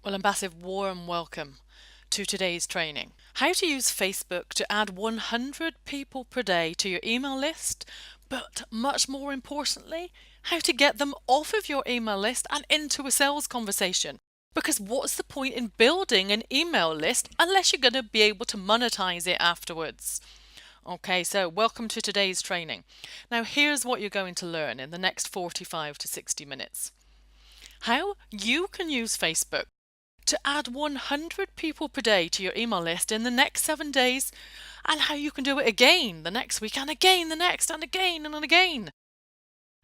Well, a massive warm welcome to today's training. How to use Facebook to add 100 people per day to your email list, but much more importantly, how to get them off of your email list and into a sales conversation. Because what's the point in building an email list unless you're going to be able to monetize it afterwards? Okay, so welcome to today's training. Now, here's what you're going to learn in the next 45 to 60 minutes. How you can use Facebook to add 100 people per day to your email list in the next 7 days, and how you can do it again the next week and again the next and again and again.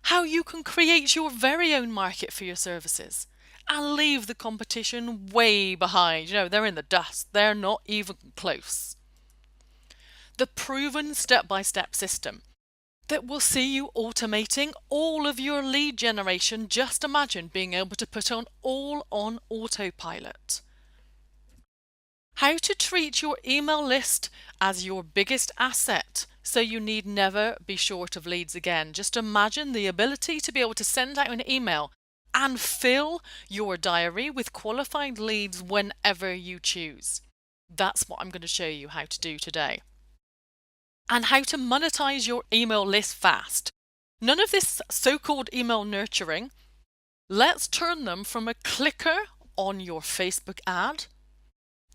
How you can create your very own market for your services and leave the competition way behind. They're in the dust. They're not even close. The proven step-by-step system that will see you automating all of your lead generation. Just imagine being able to put all on autopilot. How to treat your email list as your biggest asset so you need never be short of leads again. Just imagine the ability to be able to send out an email and fill your diary with qualified leads whenever you choose. That's what I'm going to show you how to do today. And how to monetize your email list fast. None of this so-called email nurturing. Let's turn them from a clicker on your Facebook ad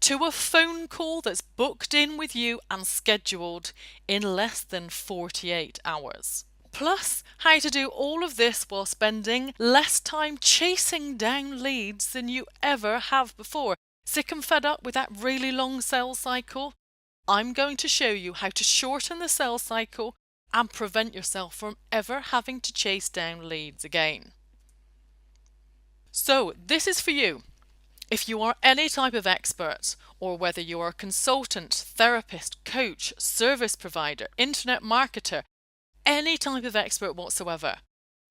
to a phone call that's booked in with you and scheduled in less than 48 hours. Plus, how to do all of this while spending less time chasing down leads than you ever have before. Sick and fed up with that really long sales cycle? I'm going to show you how to shorten the sales cycle and prevent yourself from ever having to chase down leads again. So, this is for you. If you are any type of expert, or whether you are a consultant, therapist, coach, service provider, internet marketer, any type of expert whatsoever,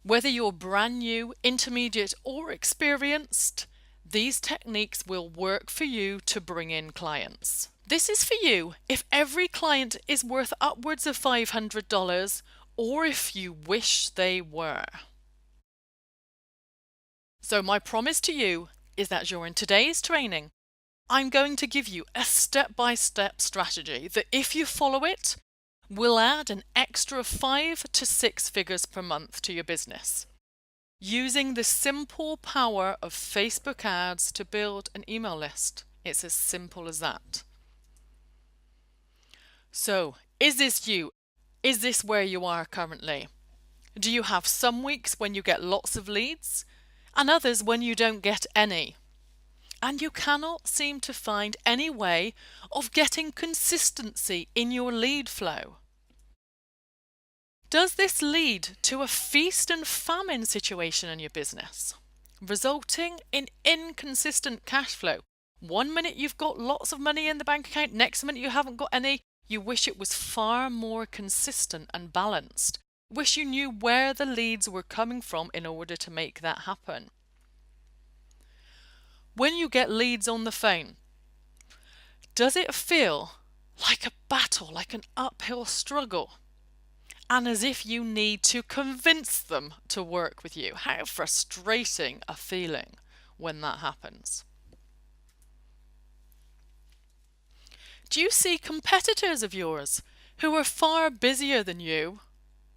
whether you're brand new, intermediate, or experienced, these techniques will work for you to bring in clients. This is for you if every client is worth upwards of $500, or if you wish they were. So my promise to you is that during today's training, I'm going to give you a step-by-step strategy that if you follow it, will add an extra 5 to 6 figures per month to your business, using the simple power of Facebook ads to build an email list. It's as simple as that. So, is this you? Is this where you are currently? Do you have some weeks when you get lots of leads and others when you don't get any? And you cannot seem to find any way of getting consistency in your lead flow? Does this lead to a feast and famine situation in your business, resulting in inconsistent cash flow? One minute you've got lots of money in the bank account, next minute you haven't got any. You wish it was far more consistent and balanced. Wish you knew where the leads were coming from in order to make that happen. When you get leads on the phone, does it feel like a battle, like an uphill struggle? And as if you need to convince them to work with you? How frustrating a feeling when that happens. Do you see competitors of yours who are far busier than you,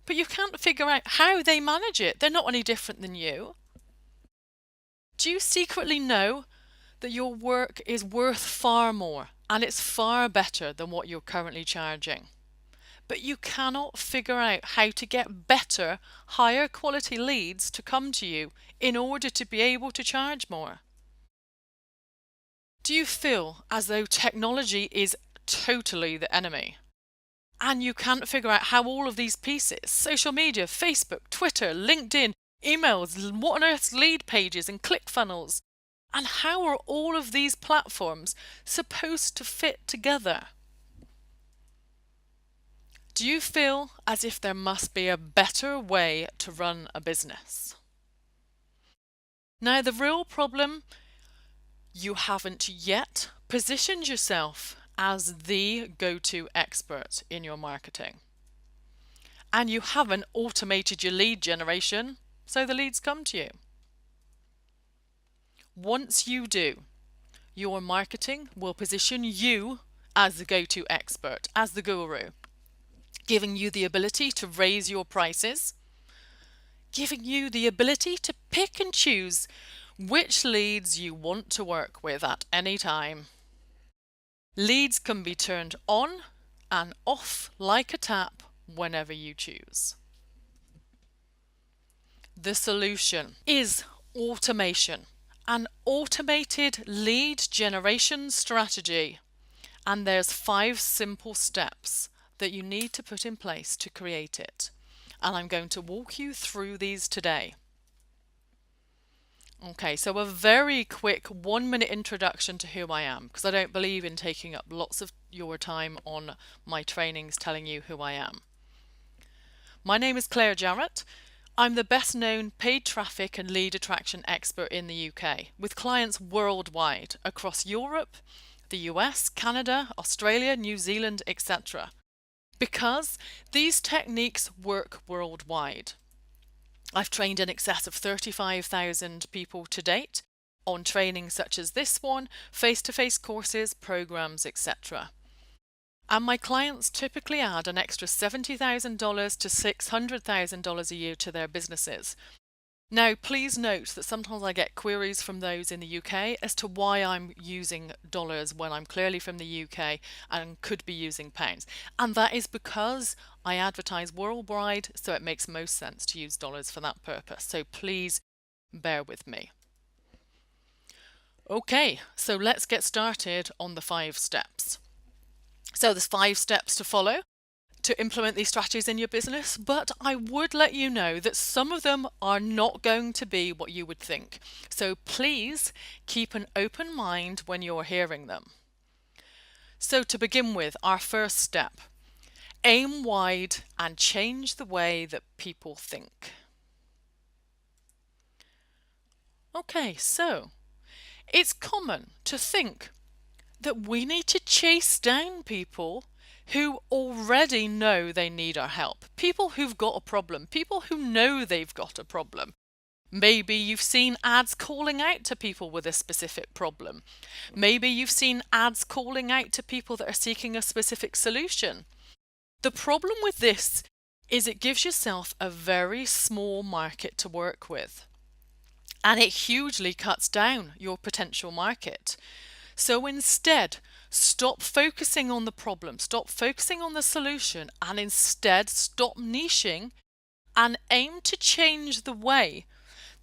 but you can't figure out how they manage it? They're not any different than you. Do you secretly know that your work is worth far more and it's far better than what you're currently charging? But you cannot figure out how to get better, higher quality leads to come to you in order to be able to charge more. Do you feel as though technology is totally the enemy? And you can't figure out how all of these pieces, social media, Facebook, Twitter, LinkedIn, emails, what on earth's lead pages and ClickFunnels, and how are all of these platforms supposed to fit together? Do you feel as if there must be a better way to run a business? Now, the real problem, you haven't yet positioned yourself as the go-to expert in your marketing. And you haven't automated your lead generation, so the leads come to you. Once you do, your marketing will position you as the go-to expert, as the guru, giving you the ability to raise your prices, giving you the ability to pick and choose which leads you want to work with at any time. Leads can be turned on and off like a tap whenever you choose. The solution is automation, an automated lead generation strategy. And there's 5 simple steps that you need to put in place to create it. And I'm going to walk you through these today. Okay, so a very quick 1-minute introduction to who I am, because I don't believe in taking up lots of your time on my trainings telling you who I am. My name is Claire Jarrett. I'm the best known paid traffic and lead attraction expert in the UK, with clients worldwide across Europe, the US, Canada, Australia, New Zealand, etc. Because these techniques work worldwide. I've trained in excess of 35,000 people to date on training such as this one, face-to-face courses, programs, etc. And my clients typically add an extra $70,000 to $600,000 a year to their businesses. Now, please note that sometimes I get queries from those in the UK as to why I'm using dollars when I'm clearly from the UK and could be using pounds. And that is because I advertise worldwide, so it makes most sense to use dollars for that purpose. So please bear with me. Okay, so let's get started on the 5 steps. So there's 5 steps to follow to implement these strategies in your business, but I would let you know that some of them are not going to be what you would think. So please keep an open mind when you're hearing them. So to begin with, our first step, aim wide and change the way that people think. Okay, so it's common to think that we need to chase down people who already know they need our help. People who've got a problem. People who know they've got a problem. Maybe you've seen ads calling out to people with a specific problem. Maybe you've seen ads calling out to people that are seeking a specific solution. The problem with this is it gives yourself a very small market to work with. And it hugely cuts down your potential market. So instead, stop focusing on the problem, stop focusing on the solution, and instead stop niching and aim to change the way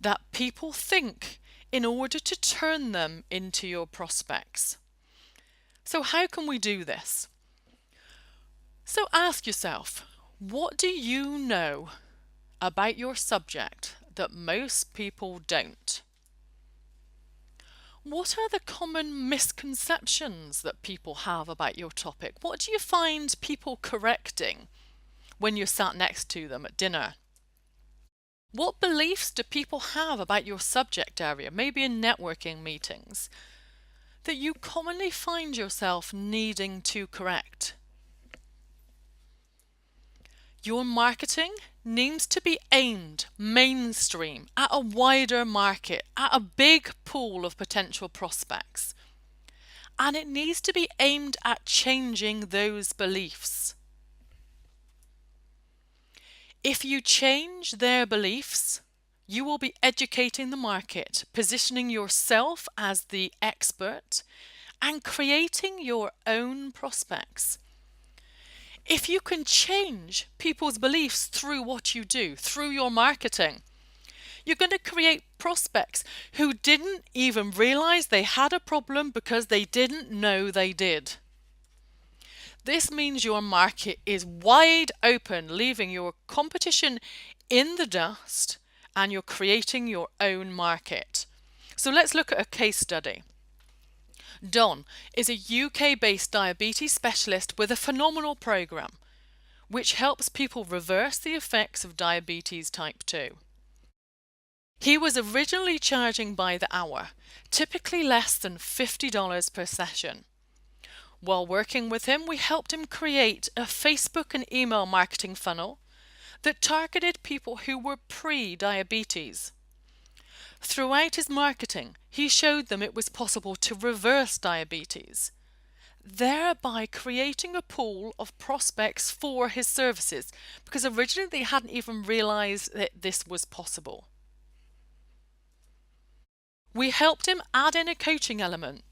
that people think in order to turn them into your prospects. So how can we do this? So ask yourself, what do you know about your subject that most people don't? What are the common misconceptions that people have about your topic? What do you find people correcting when you're sat next to them at dinner? What beliefs do people have about your subject area, maybe in networking meetings, that you commonly find yourself needing to correct? Your marketing needs to be aimed mainstream at a wider market, at a big pool of potential prospects. And it needs to be aimed at changing those beliefs. If you change their beliefs, you will be educating the market, positioning yourself as the expert, and creating your own prospects. If you can change people's beliefs through what you do, through your marketing, you're going to create prospects who didn't even realize they had a problem because they didn't know they did. This means your market is wide open, leaving your competition in the dust, and you're creating your own market. So let's look at a case study. Don is a UK-based diabetes specialist with a phenomenal program which helps people reverse the effects of diabetes type 2. He was originally charging by the hour, typically less than $50 per session. While working with him, we helped him create a Facebook and email marketing funnel that targeted people who were pre-diabetes. Throughout his marketing, he showed them it was possible to reverse diabetes, thereby creating a pool of prospects for his services, because originally they hadn't even realized that this was possible. We helped him add in a coaching element,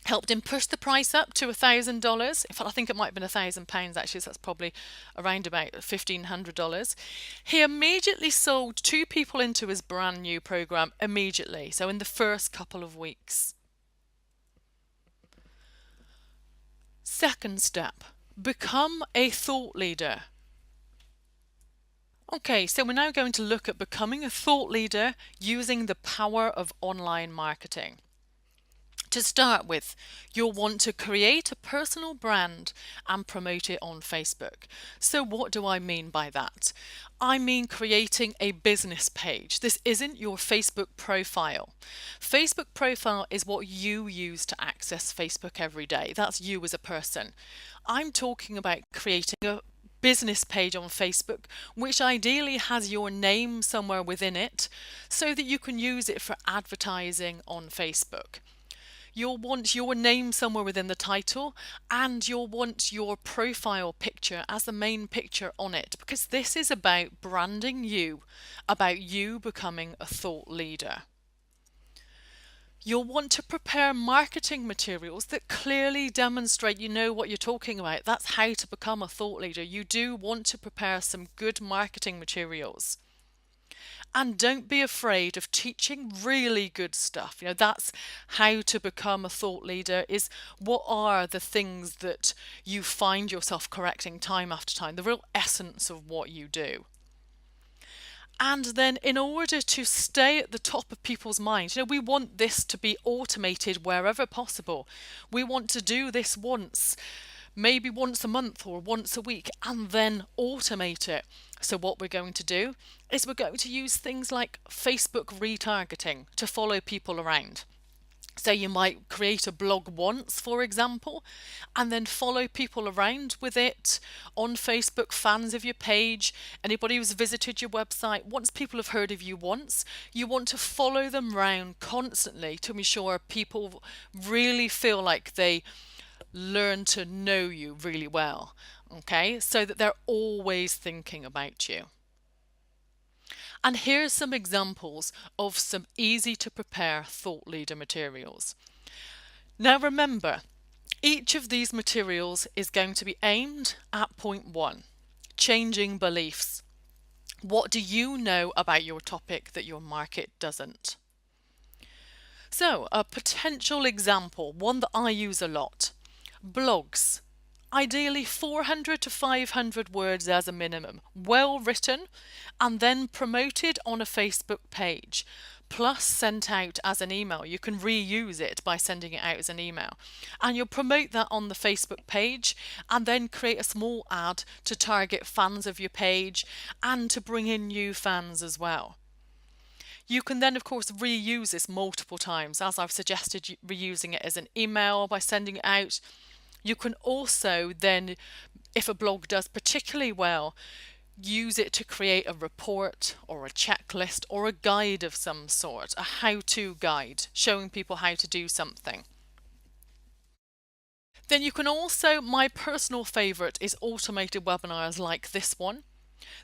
helped him push the price up to $1,000. In fact, I think it might have been £1,000 actually, so that's probably around about $1,500. He immediately sold 2 people into his brand new program immediately, so in the first couple of weeks. Second step, become a thought leader. Okay, so we're now going to look at becoming a thought leader using the power of online marketing. To start with, you'll want to create a personal brand and promote it on Facebook. So what do I mean by that? I mean creating a business page. This isn't your Facebook profile. Facebook profile is what you use to access Facebook every day. That's you as a person. I'm talking about creating a business page on Facebook, which ideally has your name somewhere within it so that you can use it for advertising on Facebook. You'll want your name somewhere within the title, and you'll want your profile picture as the main picture on it, because this is about branding you, about you becoming a thought leader. You'll want to prepare marketing materials that clearly demonstrate you know what you're talking about. That's how to become a thought leader. You do want to prepare some good marketing materials. And don't be afraid of teaching really good stuff. You know, that's how to become a thought leader, is what are the things that you find yourself correcting time after time, the real essence of what you do. And then in order to stay at the top of people's minds, you know, we want this to be automated wherever possible. We want to do this once, maybe once a month or once a week, and then automate it. So what we're going to do is we're going to use things like Facebook retargeting to follow people around. So you might create a blog once, for example, and then follow people around with it on Facebook, fans of your page, anybody who's visited your website. Once people have heard of you once, you want to follow them around constantly to ensure people really feel like they learn to know you really well, okay? So that they're always thinking about you. And here's some examples of some easy to prepare thought leader materials. Now remember, each of these materials is going to be aimed at point 1, changing beliefs. What do you know about your topic that your market doesn't? So a potential example, one that I use a lot, blogs. Ideally 400 to 500 words as a minimum, well written, and then promoted on a Facebook page, plus sent out as an email. You can reuse it by sending it out as an email. And you'll promote that on the Facebook page and then create a small ad to target fans of your page and to bring in new fans as well. You can then, of course, reuse this multiple times, as I've suggested, reusing it as an email by sending it out. You can also then, if a blog does particularly well, use it to create a report or a checklist or a guide of some sort, a how-to guide showing people how to do something. Then you can also, my personal favourite is automated webinars like this one,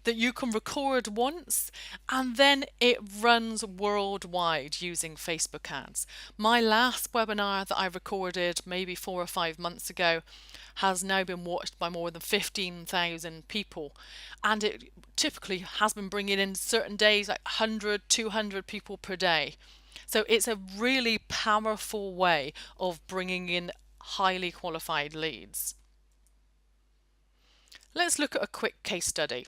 that you can record once and then it runs worldwide using Facebook ads. My last webinar that I recorded maybe 4 or 5 months ago has now been watched by more than 15,000 people, and it typically has been bringing in certain days like 100, 200 people per day. So it's a really powerful way of bringing in highly qualified leads. Let's look at a quick case study.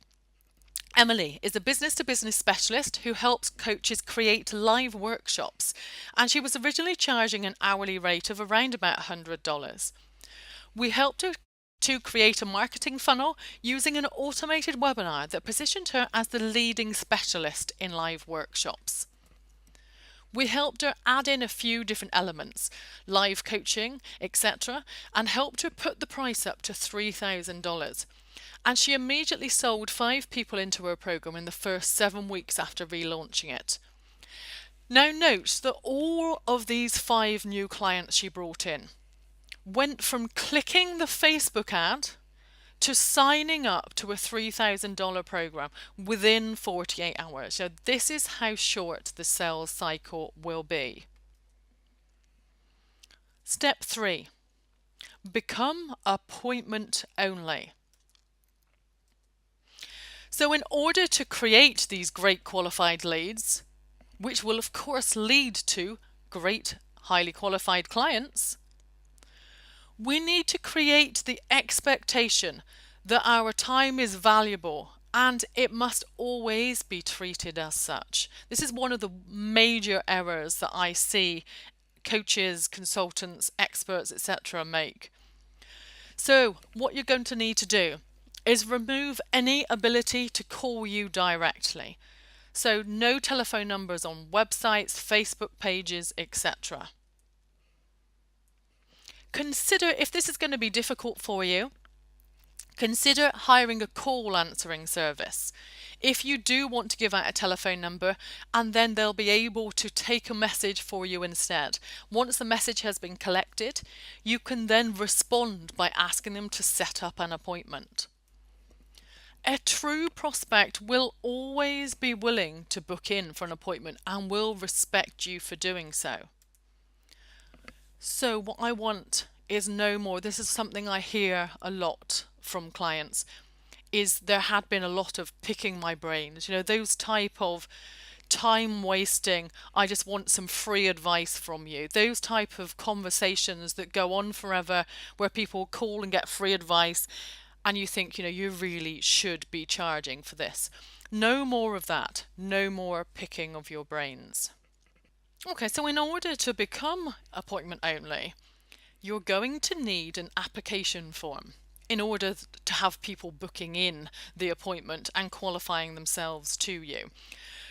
Emily is a business-to-business specialist who helps coaches create live workshops, and she was originally charging an hourly rate of around about $100. We helped her to create a marketing funnel using an automated webinar that positioned her as the leading specialist in live workshops. We helped her add in a few different elements, live coaching, etc., and helped her put the price up to $3,000. And she immediately sold 5 people into her program in the first 7 weeks after relaunching it. Now note that all of these 5 new clients she brought in went from clicking the Facebook ad to signing up to a $3,000 program within 48 hours. So this is how short the sales cycle will be. Step 3, become appointment only. So in order to create these great qualified leads, which will of course lead to great highly qualified clients, we need to create the expectation that our time is valuable and it must always be treated as such. This is one of the major errors that I see coaches, consultants, experts, etc. make. So what you're going to need to do is remove any ability to call you directly. So no telephone numbers on websites, Facebook pages, etc. Consider, if this is going to be difficult for you, consider hiring a call answering service. If you do want to give out a telephone number, and then they'll be able to take a message for you instead. Once the message has been collected, you can then respond by asking them to set up an appointment. A true prospect will always be willing to book in for an appointment and will respect you for doing so. So what I want is no more. This is something I hear a lot from clients, is there had been a lot of picking my brains. Those type of time wasting, I just want some free advice from you. Those type of conversations that go on forever where people call and get free advice and you think, you really should be charging for this. No more of that. No more picking of your brains. Okay, so in order to become appointment only, you're going to need an application form in order to have people booking in the appointment and qualifying themselves to you.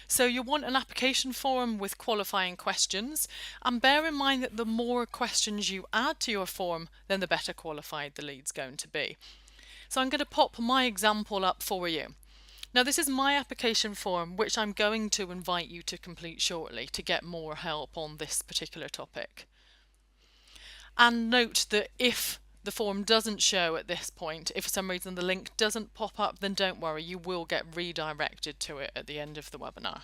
So you want an application form with qualifying questions, and bear in mind that the more questions you add to your form, then the better qualified the lead's going to be. So I'm going to pop my example up for you. Now this is my application form, which I'm going to invite you to complete shortly to get more help on this particular topic. And note that if the form doesn't show at this point, if for some reason the link doesn't pop up, then don't worry, you will get redirected to it at the end of the webinar.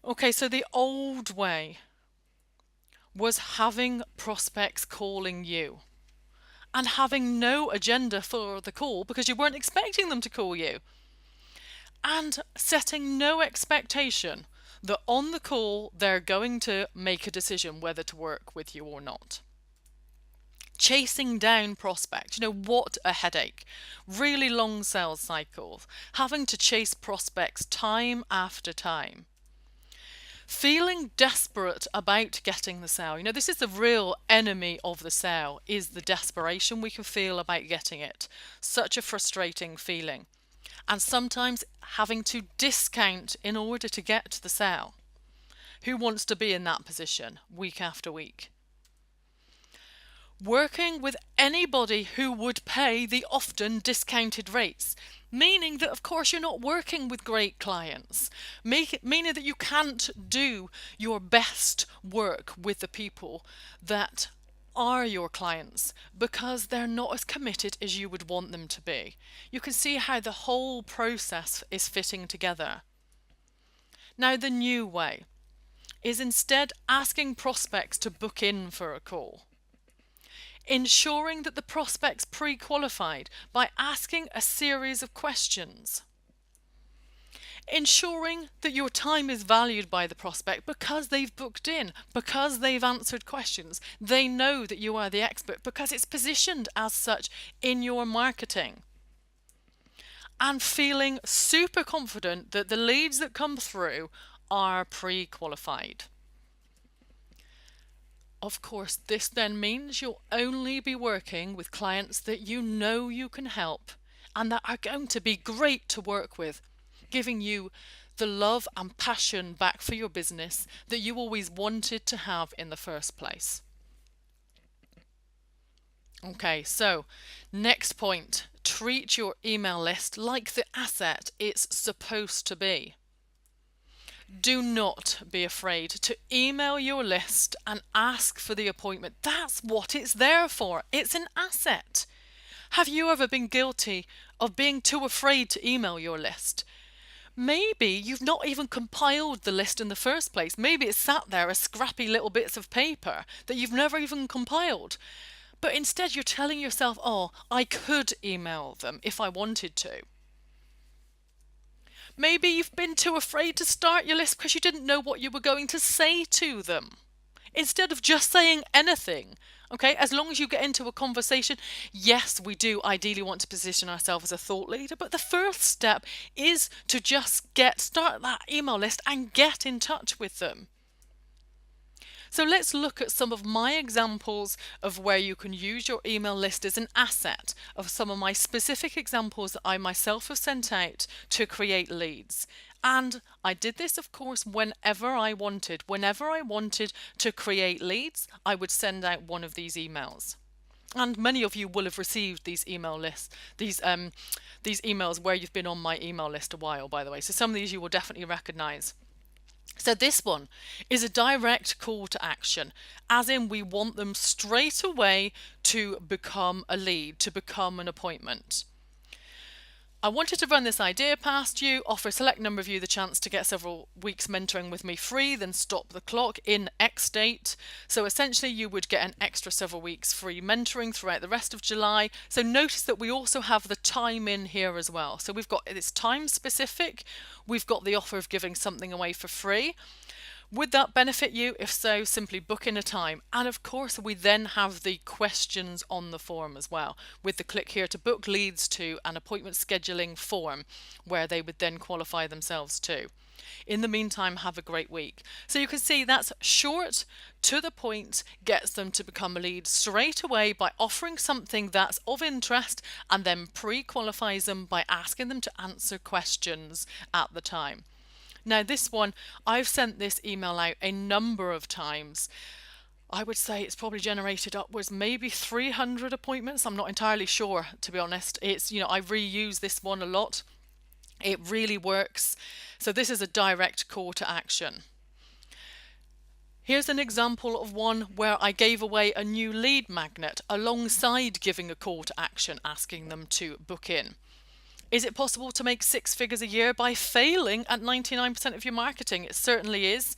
Okay, so the old way was having prospects calling you and having no agenda for the call because you weren't expecting them to call you, and setting no expectation that on the call they're going to make a decision whether to work with you or not. Chasing down prospects, what a headache. Really long sales cycles, having to chase prospects time after time. Feeling desperate about getting the sale. This is the real enemy of the sale, is the desperation we can feel about getting it. Such a frustrating feeling. And sometimes having to discount in order to get the sale. Who wants to be in that position week after week? Working with anybody who would pay the often discounted rates, meaning that of course you're not working with great clients, meaning that you can't do your best work with the people that are your clients because they're not as committed as you would want them to be. You can see how the whole process is fitting together. Now the new way is instead asking prospects to book in for a call. Ensuring that the prospect's pre-qualified by asking a series of questions. Ensuring that your time is valued by the prospect because they've booked in, because they've answered questions. They know that you are the expert because it's positioned as such in your marketing. And feeling super confident that the leads that come through are pre-qualified. Of course, this then means you'll only be working with clients that you know you can help and that are going to be great to work with, giving you the love and passion back for your business that you always wanted to have in the first place. Okay, so next point, treat your email list like the asset it's supposed to be. Do not be afraid to email your list and ask for the appointment. That's what it's there for. It's an asset. Have you ever been guilty of being too afraid to email your list? Maybe you've not even compiled the list in the first place. Maybe it's sat there as scrappy little bits of paper that you've never even compiled. But instead you're telling yourself, oh, I could email them if I wanted to. Maybe you've been too afraid to start your list because you didn't know what you were going to say to them. Instead of just saying anything, okay, as long as you get into a conversation, yes, we do ideally want to position ourselves as a thought leader, but the first step is to just start that email list and get in touch with them. So let's look at some of my examples of where you can use your email list as an asset, of some of my specific examples that I myself have sent out to create leads. And I did this, of course, whenever I wanted. Whenever I wanted to create leads, I would send out one of these emails. And many of you will have received these email lists, these emails where you've been on my email list a while, by the way. So some of these you will definitely recognize. So this one is a direct call to action, as in we want them straight away to become a lead, to become an appointment. I wanted to run this idea past you, offer a select number of you the chance to get several weeks mentoring with me free, then stop the clock in X date. So essentially you would get an extra several weeks free mentoring throughout the rest of July. So notice that we also have the time in here as well. So we've got, it's time specific, we've got the offer of giving something away for free. Would that benefit you? If so, simply book in a time. And of course, we then have the questions on the form as well, with the click here to book leads to an appointment scheduling form, where they would then qualify themselves too. In the meantime, have a great week. So you can see that's short, to the point, gets them to become a lead straight away by offering something that's of interest, and then pre-qualifies them by asking them to answer questions at the time. Now this one, I've sent this email out a number of times. I would say it's probably generated upwards maybe 300 appointments. I'm not entirely sure, to be honest. It's, I reuse this one a lot. It really works. So this is a direct call to action. Here's an example of one where I gave away a new lead magnet alongside giving a call to action, asking them to book in. Is it possible to make 6 figures a year by failing at 99% of your marketing? It certainly is.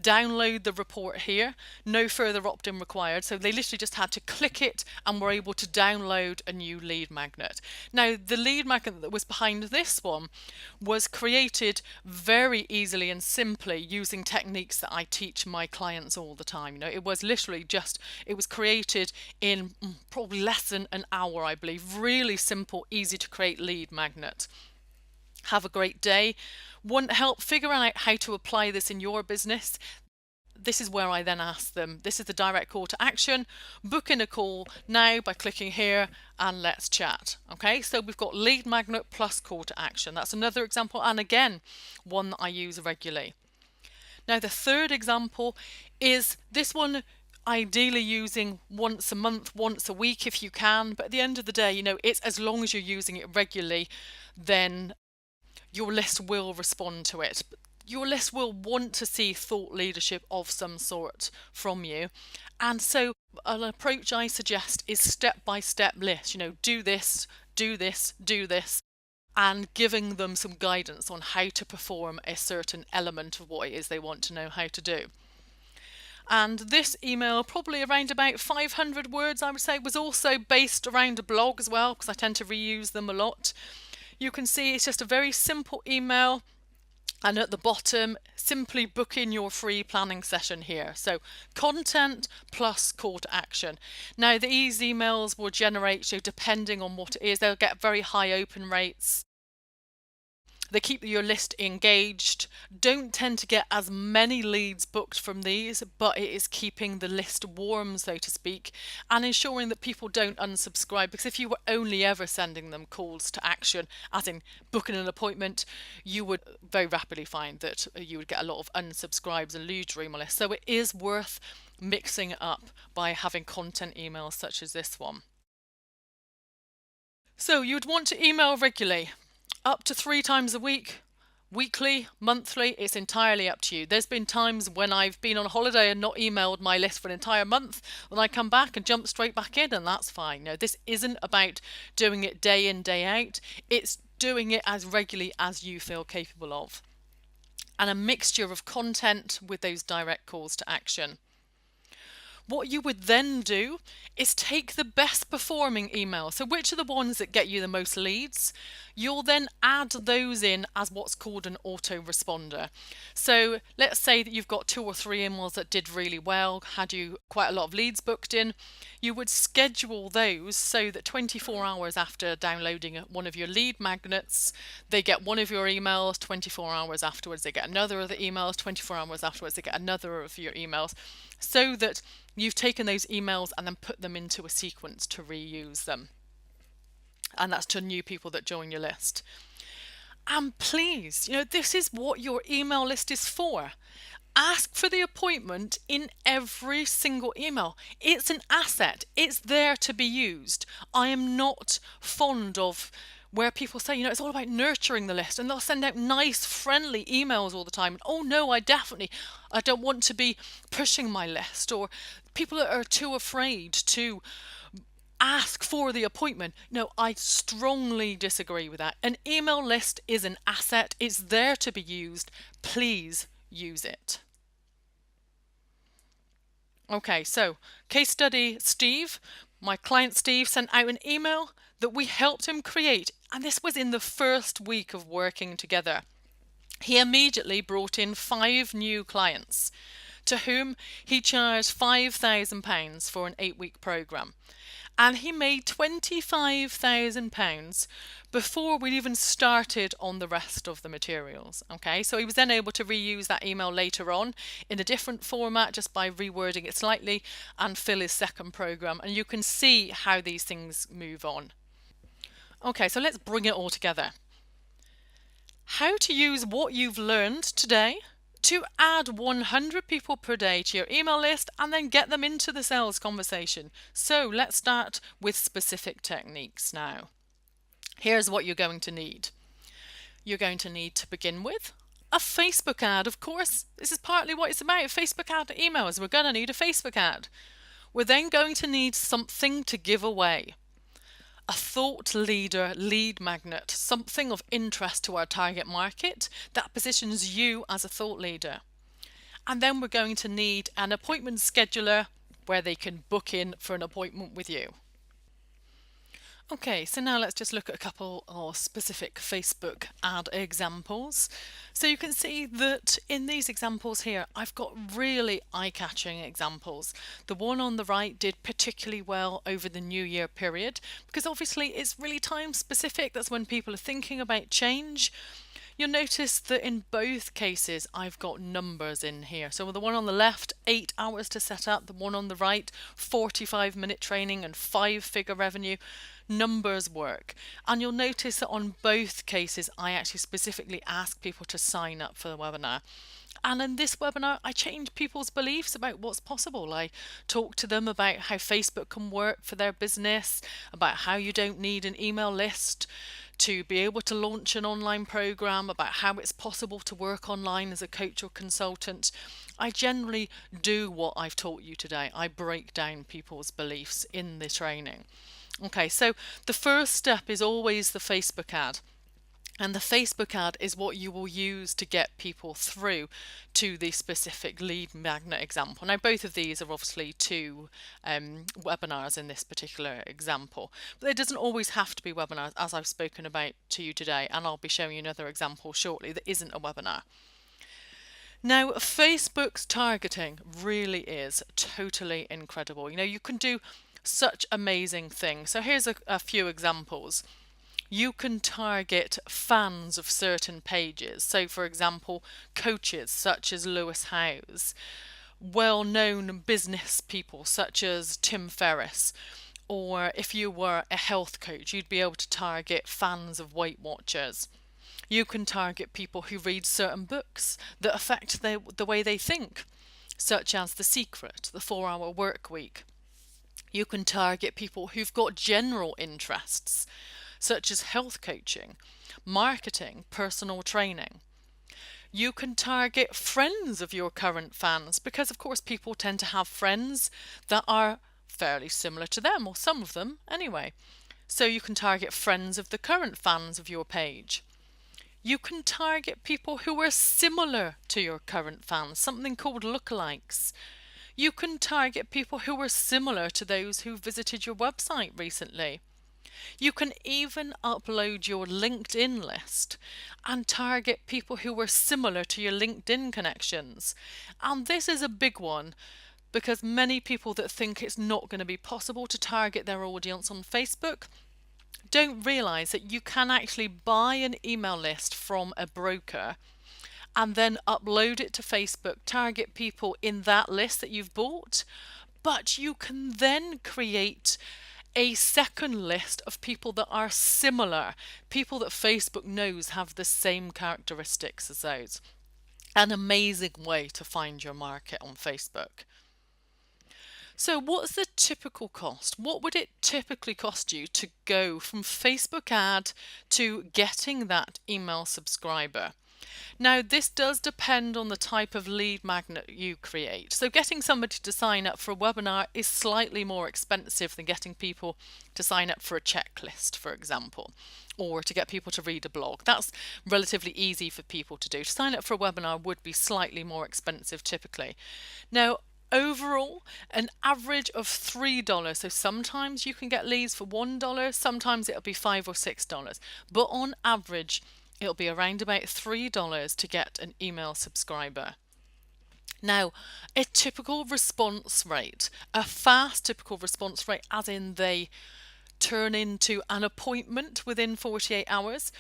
Download the report here. No further opt-in required. So they literally just had to click it and were able to download a new lead magnet. Now, the lead magnet that was behind this one was created very easily and simply using techniques that I teach my clients all the time. It was literally it was created in probably less than an hour, I believe. Really simple, easy to create lead magnet. Have a great day. Want help figuring out how to apply this in your business? This is where I then ask them, this is the direct call to action, book in a call now by clicking here and let's chat. Okay, so we've got lead magnet plus call to action. That's another example, and again, one that I use regularly. Now the third example is this one, ideally using once a month, once a week if you can, but at the end of the day, it's as long as you're using it regularly, then your list will respond to it. Your list will want to see thought leadership of some sort from you. And so an approach I suggest is step-by-step list. Do this, do this, do this, and giving them some guidance on how to perform a certain element of what it is they want to know how to do. And this email, probably around about 500 words, I would say, was also based around a blog as well, because I tend to reuse them a lot. You can see it's just a very simple email, and at the bottom, simply book in your free planning session here. So content plus call to action. Now these emails will generate, depending on what it is, they'll get very high open rates. They keep your list engaged. Don't tend to get as many leads booked from these, but it is keeping the list warm, so to speak, and ensuring that people don't unsubscribe, because if you were only ever sending them calls to action, as in booking an appointment, you would very rapidly find that you would get a lot of unsubscribes and lose your email list. So it is worth mixing it up by having content emails such as this one. So you'd want to email regularly, up to 3 times a week, Weekly, monthly, it's entirely up to you. There's been times when I've been on holiday and not emailed my list for an entire month, and I come back and jump straight back in, and that's fine. No, this isn't about doing it day in, day out. It's doing it as regularly as you feel capable of. And a mixture of content with those direct calls to action. What you would then do is take the best performing emails. So which are the ones that get you the most leads? You'll then add those in as what's called an autoresponder. So let's say that you've got 2 or 3 emails that did really well, had you quite a lot of leads booked in. You would schedule those so that 24 hours after downloading one of your lead magnets, they get one of your emails. 24 hours afterwards, they get another of the emails. 24 hours afterwards, they get another of your emails, so that you've taken those emails and then put them into a sequence to reuse them. And that's to new people that join your list. And please, this is what your email list is for. Ask for the appointment in every single email. It's an asset. It's there to be used. I am not fond of where people say, it's all about nurturing the list, and they'll send out nice, friendly emails all the time. Oh no, I don't want to be pushing my list, or people are too afraid to ask for the appointment. No, I strongly disagree with that. An email list is an asset. It's there to be used. Please use it. Okay, so case study Steve. My client Steve sent out an email that we helped him create, and this was in the first week of working together. He immediately brought in 5 new clients to whom he charged £5,000 for an 8-week programme. And he made £25,000 before we'd even started on the rest of the materials. Okay, so he was then able to reuse that email later on in a different format just by rewording it slightly and fill his second programme. And you can see how these things move on. Okay, so let's bring it all together. How to use what you've learned today to add 100 people per day to your email list and then get them into the sales conversation. So let's start with specific techniques now. Here's what you're going to need. You're going to need to begin with a Facebook ad, of course. This is partly what it's about, Facebook ad emails. We're going to need a Facebook ad. We're then going to need something to give away. A thought leader lead magnet, something of interest to our target market that positions you as a thought leader. And then we're going to need an appointment scheduler where they can book in for an appointment with you. Okay, so now let's just look at a couple of specific Facebook ad examples. So you can see that in these examples here, I've got really eye-catching examples. The one on the right did particularly well over the New Year period because obviously it's really time specific. That's when people are thinking about change. You'll notice that in both cases I've got numbers in here. So the one on the left, 8 hours to set up. The one on the right, 45-minute training and 5-figure revenue. Numbers work. And you'll notice that on both cases I actually specifically ask people to sign up for the webinar. And in this webinar, I change people's beliefs about what's possible. I talk to them about how Facebook can work for their business, about how you don't need an email list to be able to launch an online program, about how it's possible to work online as a coach or consultant. I generally do what I've taught you today. I break down people's beliefs in the training. Okay, so the first step is always the Facebook ad. And the Facebook ad is what you will use to get people through to the specific lead magnet example. Now, both of these are obviously 2 webinars in this particular example, but it doesn't always have to be webinars, as I've spoken about to you today, and I'll be showing you another example shortly that isn't a webinar. Now, Facebook's targeting really is totally incredible. You can do such amazing things. So here's a few examples. You can target fans of certain pages. So for example, coaches such as Lewis Howes, well-known business people such as Tim Ferriss, or if you were a health coach, you'd be able to target fans of Weight Watchers. You can target people who read certain books that affect the way they think, such as The Secret, The 4-Hour Work Week. You can target people who've got general interests, such as health coaching, marketing, personal training. You can target friends of your current fans because, of course, people tend to have friends that are fairly similar to them, or some of them anyway. So you can target friends of the current fans of your page. You can target people who are similar to your current fans, something called lookalikes. You can target people who are similar to those who visited your website recently. You can even upload your LinkedIn list and target people who are similar to your LinkedIn connections. And this is a big one because many people that think it's not going to be possible to target their audience on Facebook don't realize that you can actually buy an email list from a broker and then upload it to Facebook, target people in that list that you've bought, but you can then create a second list of people that are similar, people that Facebook knows have the same characteristics as those. An amazing way to find your market on Facebook. So what's the typical cost? What would it typically cost you to go from Facebook ad to getting that email subscriber? Now, this does depend on the type of lead magnet you create. So getting somebody to sign up for a webinar is slightly more expensive than getting people to sign up for a checklist, for example, or to get people to read a blog. That's relatively easy for people to do. To sign up for a webinar would be slightly more expensive typically. Now, overall, an average of $3. So sometimes you can get leads for $1, sometimes it'll be $5 or $6. But on average, it'll be around about $3 to get an email subscriber. Now, a typical response rate, a fast typical response rate, as in they turn into an appointment within 48 hours,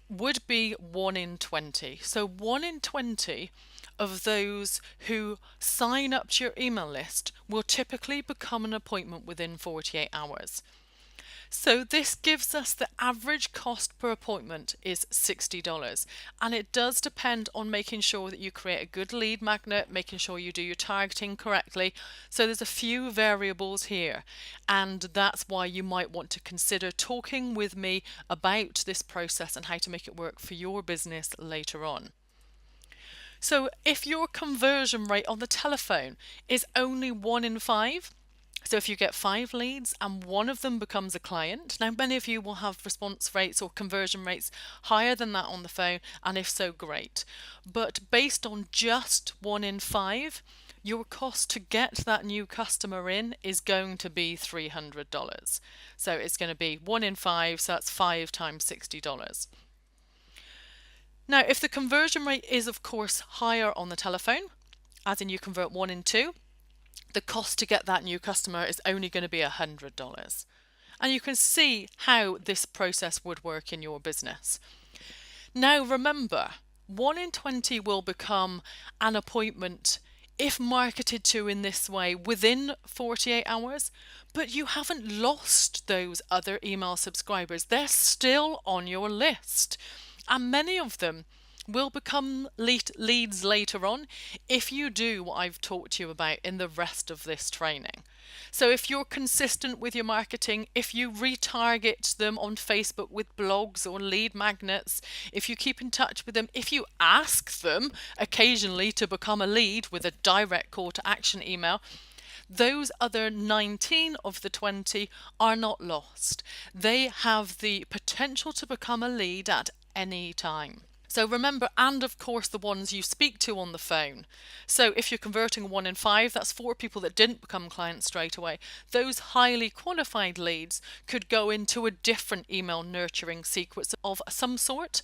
would be 1 in 20. So 1 in 20 of those who sign up to your email list will typically become an appointment within 48 hours. So this gives us the average cost per appointment is $60, and it does depend on making sure that you create a good lead magnet, making sure you do your targeting correctly. So there's a few variables here, and that's why you might want to consider talking with me about this process and how to make it work for your business later on. So if your conversion rate on the telephone is only 1 in 5, so if you get 5 leads and 1 of them becomes a client, now many of you will have response rates or conversion rates higher than that on the phone, and if so, great. But based on just 1 in 5, your cost to get that new customer in is going to be $300. So it's going to be 1 in 5, so that's 5 times $60. Now, if the conversion rate is, of course, higher on the telephone, as in you convert 1 in 2, the cost to get that new customer is only going to be $100. And you can see how this process would work in your business. Now, remember, 1 in 20 will become an appointment if marketed to in this way within 48 hours, but you haven't lost those other email subscribers. They're still on your list. And many of them will become leads later on if you do what I've talked to you about in the rest of this training. So if you're consistent with your marketing, if you retarget them on Facebook with blogs or lead magnets, if you keep in touch with them, if you ask them occasionally to become a lead with a direct call to action email, those other 19 of the 20 are not lost. They have the potential to become a lead at any time. So remember, and of course the ones you speak to on the phone. So if you're converting 1 in 5, that's 4 people that didn't become clients straight away. Those highly qualified leads could go into a different email nurturing sequence of some sort.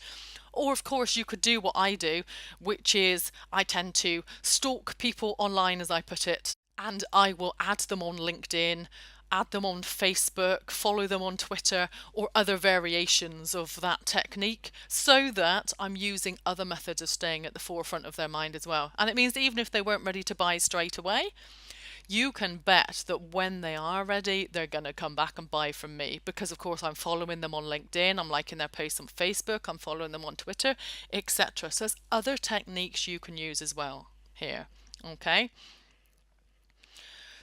Or of course you could do what I do, which is I tend to stalk people online, as I put it, and I will add them on LinkedIn, add them on Facebook, follow them on Twitter, or other variations of that technique, so that I'm using other methods of staying at the forefront of their mind as well. And it means that even if they weren't ready to buy straight away, you can bet that when they are ready, they're going to come back and buy from me, because of course I'm following them on LinkedIn, I'm liking their posts on Facebook, I'm following them on Twitter, etc. So there's other techniques you can use as well here. Okay.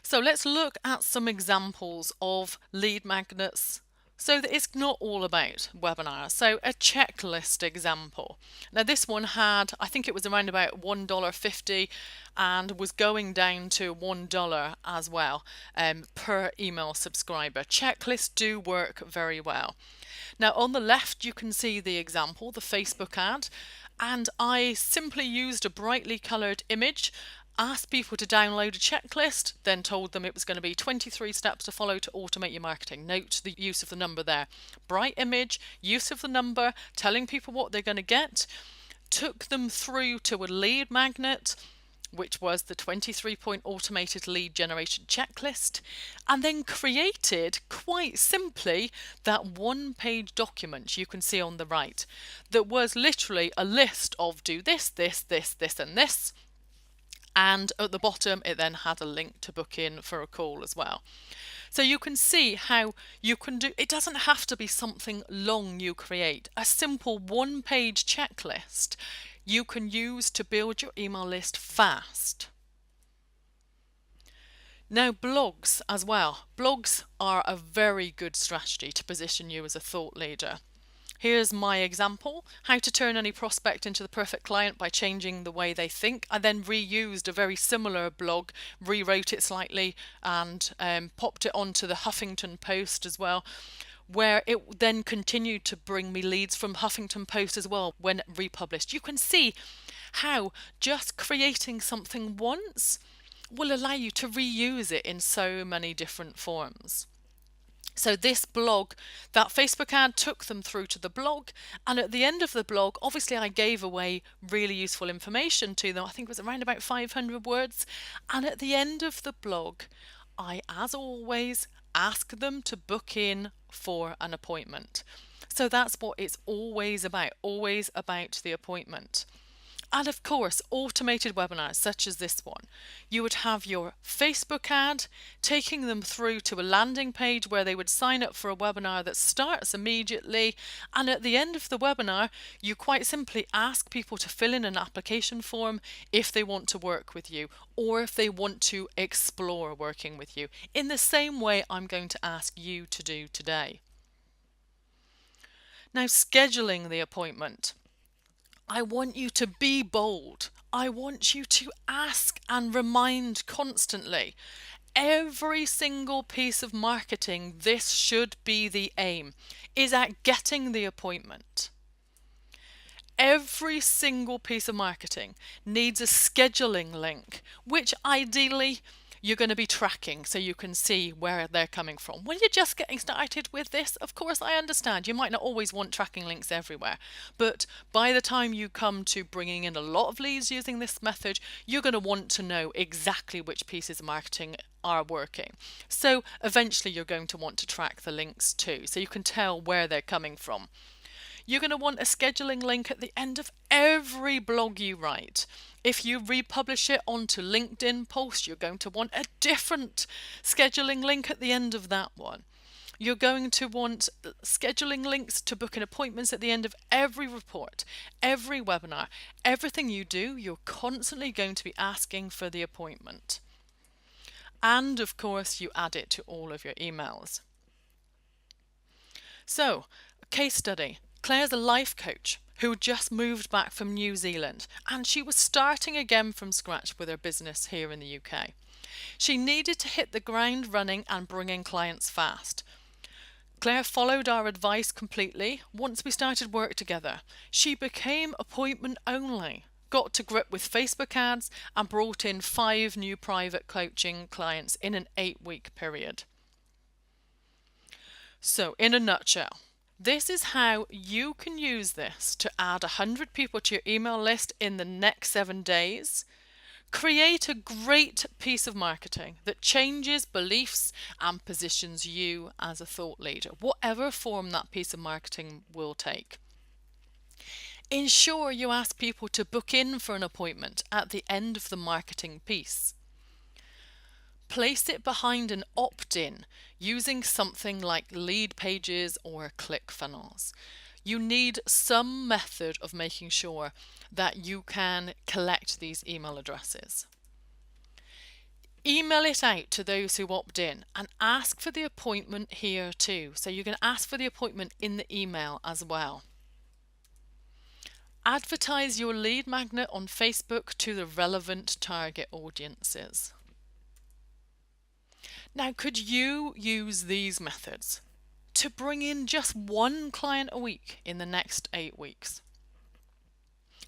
So let's look at some examples of lead magnets So that it's not all about webinars. So a checklist example. Now this one had, I think it was around about $1.50 and was going down to $1 as well per email subscriber. Checklists do work very well. Now on the left you can see the example, the Facebook ad, and I simply used a brightly coloured image, asked people to download a checklist, then told them it was going to be 23 steps to follow to automate your marketing. Note the use of the number there. Bright image, use of the number, telling people what they're going to get, took them through to a lead magnet, which was the 23-point automated lead generation checklist, and then created, quite simply, that one-page document you can see on the right that was literally a list of do this, this, this, this, and this. And at the bottom it then had a link to book in for a call as well. So you can see how you can do, it doesn't have to be something long you create. A simple one-page checklist you can use to build your email list fast. Now blogs as well. Blogs are a very good strategy to position you as a thought leader. Here's my example, how to turn any prospect into the perfect client by changing the way they think. I then reused a very similar blog, rewrote it slightly and popped it onto the Huffington Post as well, where it then continued to bring me leads from Huffington Post as well when republished. You can see how just creating something once will allow you to reuse it in so many different forms. So this blog, that Facebook ad took them through to the blog, and at the end of the blog, obviously I gave away really useful information to them. I think it was around about 500 words. And at the end of the blog, I, as always, ask them to book in for an appointment. So that's what it's always about the appointment. And of course, automated webinars such as this one. You would have your Facebook ad taking them through to a landing page where they would sign up for a webinar that starts immediately. And at the end of the webinar, you quite simply ask people to fill in an application form if they want to work with you or if they want to explore working with you, in the same way I'm going to ask you to do today. Now, scheduling the appointment. I want you to be bold. I want you to ask and remind constantly. Every single piece of marketing, this should be the aim, is at getting the appointment. Every single piece of marketing needs a scheduling link, which ideally you're going to be tracking so you can see where they're coming from. When you're just getting started with this, of course, I understand you might not always want tracking links everywhere, but by the time you come to bringing in a lot of leads using this method, you're going to want to know exactly which pieces of marketing are working. So eventually you're going to want to track the links too, so you can tell where they're coming from. You're going to want a scheduling link at the end of every blog you write. If you republish it onto LinkedIn post, you're going to want a different scheduling link at the end of that one. You're going to want scheduling links to book in appointments at the end of every report, every webinar. Everything you do, you're constantly going to be asking for the appointment. And of course, you add it to all of your emails. So, case study. Claire's a life coach who just moved back from New Zealand, and she was starting again from scratch with her business here in the UK. She needed to hit the ground running and bring in clients fast. Claire followed our advice completely. Once we started work together, she became appointment only, got to grip with Facebook ads, and brought in 5 new private coaching clients in an 8-week period. So, in a nutshell, this is how you can use this to add 100 people to your email list in the next 7 days. Create a great piece of marketing that changes beliefs and positions you as a thought leader, whatever form that piece of marketing will take. Ensure you ask people to book in for an appointment at the end of the marketing piece. Place it behind an opt-in using something like Leadpages or ClickFunnels. You need some method of making sure that you can collect these email addresses. Email it out to those who opt in and ask for the appointment here too. So you're going to ask for the appointment in the email as well. Advertise your lead magnet on Facebook to the relevant target audiences. Now, could you use these methods to bring in just one client a week in the next 8 weeks?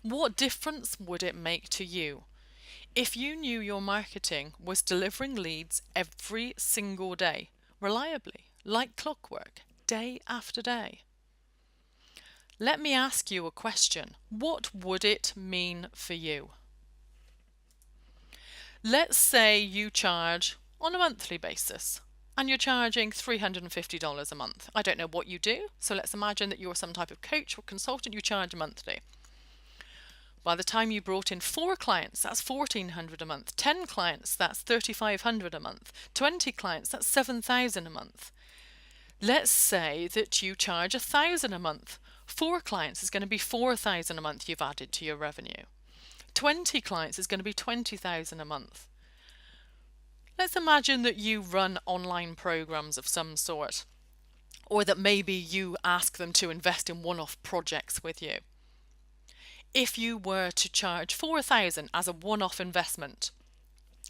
What difference would it make to you if you knew your marketing was delivering leads every single day, reliably, like clockwork, day after day? Let me ask you a question. What would it mean for you? Let's say you charge on a monthly basis and you're charging $350 a month. I don't know what you do, so let's imagine that you're some type of coach or consultant, you charge monthly. By the time you brought in 4 clients, that's $1,400 a month. 10 clients, that's $3,500 a month. 20 clients, that's $7,000 a month. Let's say that you charge $1,000 a month. 4 clients is going to be $4,000 a month you've added to your revenue. 20 clients is going to be $20,000 a month. Let's imagine that you run online programs of some sort, or that maybe you ask them to invest in one-off projects with you. If you were to charge $4,000 as a one-off investment,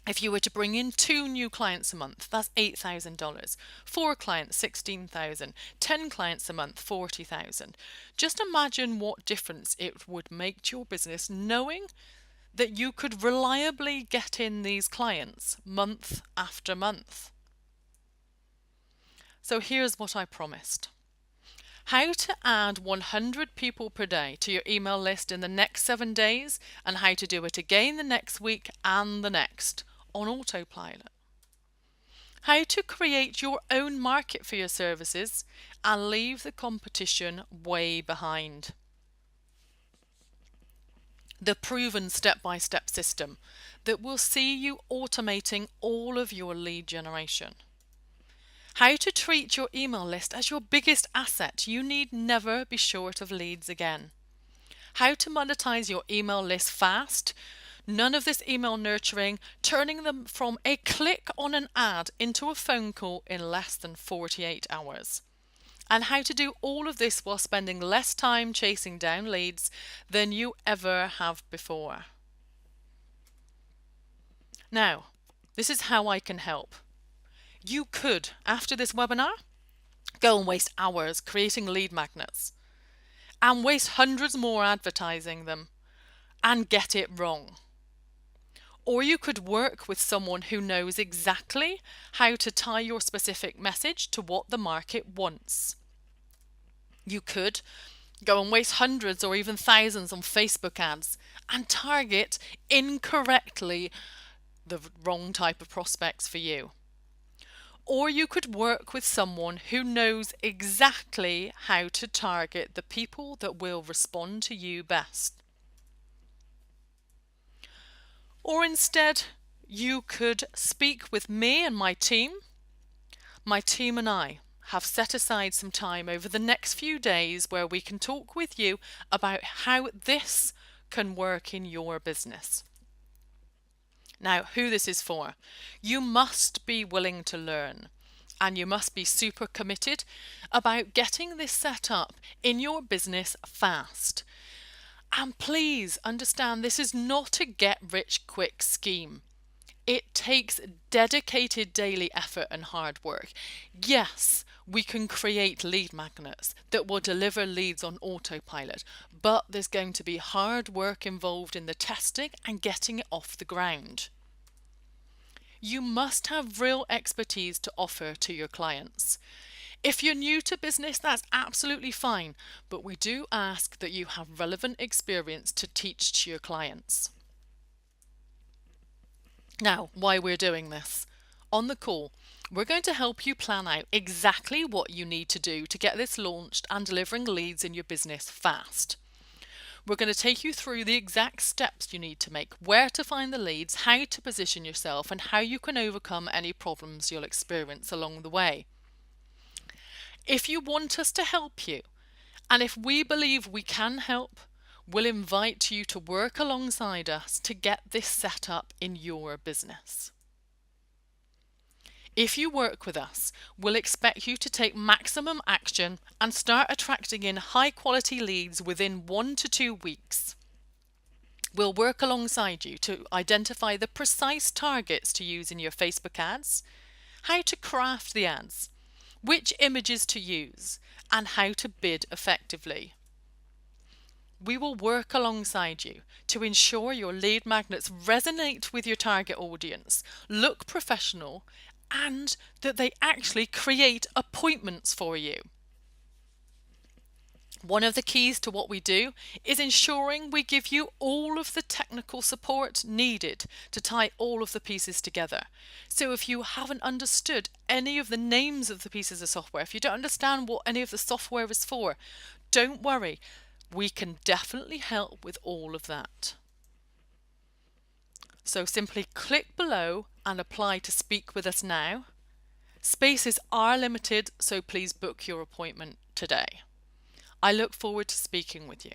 if you were to bring in 2 new clients a month, that's $8,000. 4 clients, $16,000. 10 clients a month, $40,000. Just imagine what difference it would make to your business knowing that you could reliably get in these clients month after month. So here's what I promised. How to add 100 people per day to your email list in the next 7 days, and how to do it again the next week and the next on autopilot. How to create your own market for your services and leave the competition way behind. The proven step-by-step system that will see you automating all of your lead generation. How to treat your email list as your biggest asset. You need never be short of leads again. How to monetize your email list fast. None of this email nurturing, turning them from a click on an ad into a phone call in less than 48 hours. And how to do all of this while spending less time chasing down leads than you ever have before. Now, this is how I can help. You could, after this webinar, go and waste hours creating lead magnets and waste hundreds more advertising them and get it wrong. Or you could work with someone who knows exactly how to tie your specific message to what the market wants. You could go and waste hundreds or even thousands on Facebook ads and target incorrectly the wrong type of prospects for you. Or you could work with someone who knows exactly how to target the people that will respond to you best. Or instead, you could speak with me and my team. My team and I have set aside some time over the next few days where we can talk with you about how this can work in your business. Now, who this is for, you must be willing to learn, and you must be super committed about getting this set up in your business fast. And please understand, this is not a get-rich-quick scheme. It takes dedicated daily effort and hard work. Yes, we can create lead magnets that will deliver leads on autopilot, but there's going to be hard work involved in the testing and getting it off the ground. You must have real expertise to offer to your clients. If you're new to business, that's absolutely fine, but we do ask that you have relevant experience to teach to your clients. Now, why we're doing this. On the call, we're going to help you plan out exactly what you need to do to get this launched and delivering leads in your business fast. We're going to take you through the exact steps you need to make, where to find the leads, how to position yourself, and how you can overcome any problems you'll experience along the way. If you want us to help you, and if we believe we can help, we'll invite you to work alongside us to get this set up in your business. If you work with us, we'll expect you to take maximum action and start attracting in high quality leads within 1 to 2 weeks. We'll work alongside you to identify the precise targets to use in your Facebook ads, how to craft the ads, which images to use, and how to bid effectively. We will work alongside you to ensure your lead magnets resonate with your target audience, look professional, and that they actually create appointments for you. One of the keys to what we do is ensuring we give you all of the technical support needed to tie all of the pieces together. So if you haven't understood any of the names of the pieces of software, if you don't understand what any of the software is for, don't worry. We can definitely help with all of that. So simply click below and apply to speak with us now. Spaces are limited, so please book your appointment today. I look forward to speaking with you.